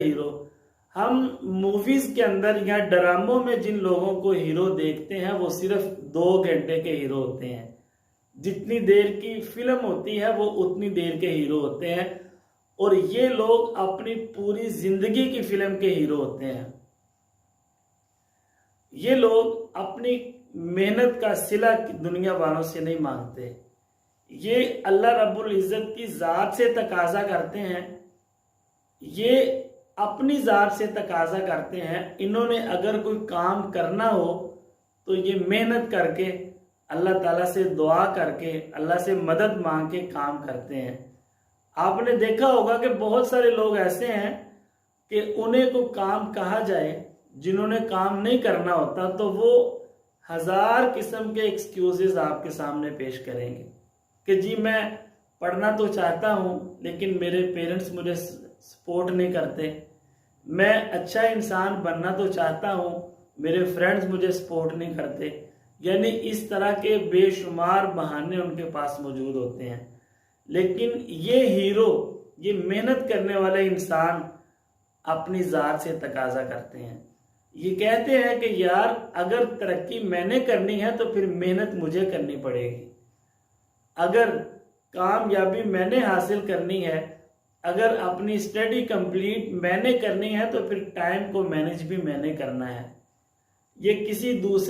Hero. हम movies के अंदर या ड्रामों में जिन लोगों को हीरो देखते हैं वो सिर्फ 2 घंटे के हीरो होते हैं। जितनी देर की फिल्म होती है वो उतनी देर के हीरो होते हैं, और ये लोग अपनी पूरी जिंदगी की फिल्म के हीरो होते हैं। ये लोग अपनी मेहनत का सिला दुनिया वालों से नहीं मांगते। ये अल्लाह रब्बुल इज़्ज़त की ज़ात से तकाजा करते हैं, ये अपनी ज़ात से तकाजा करते हैं। इन्होंने अगर कोई काम करना हो तो ये मेहनत करके अल्लाह ताला से दुआ करके अल्लाह से मदद मांग के काम करते हैं। आपने देखा होगा कि बहुत सारे लोग ऐसे हैं कि उन्हें को काम कहा जाए, जिन्होंने काम नहीं करना होता तो वो 1000 किस्म के एक्सक्यूजेस आपके सामने पेश करेंगे कि जी मैं पढ़ना तो चाहता हूँ लेकिन मेरे पेरेंट्स मुझे सपोर्ट नहीं करते, मैं अच्छा इंसान बनना तो चाहता हूँ, मेरे फ्रेंड्स मुझे सपोर्ट नहीं करते। यानी इस तरह के बेशुमार बहाने उनके पास मौजूद होते हैं। लेकिन ये हीरो, ये मेहनत करने वाले इंसान अपनी ज़ात से तकाजा करते हैं। ये कहते हैं कि यार अगर तरक्की मैंने करनी है तो फिर मेहनत मुझे करनी पड़ेगी, अगर कामयाबी मैंने हासिल करनी है, अगर अपनी स्टडी कंप्लीट मैंने करनी है तो फिर टाइम को मैनेज भी मैंने करना है। ये किसी दूसरे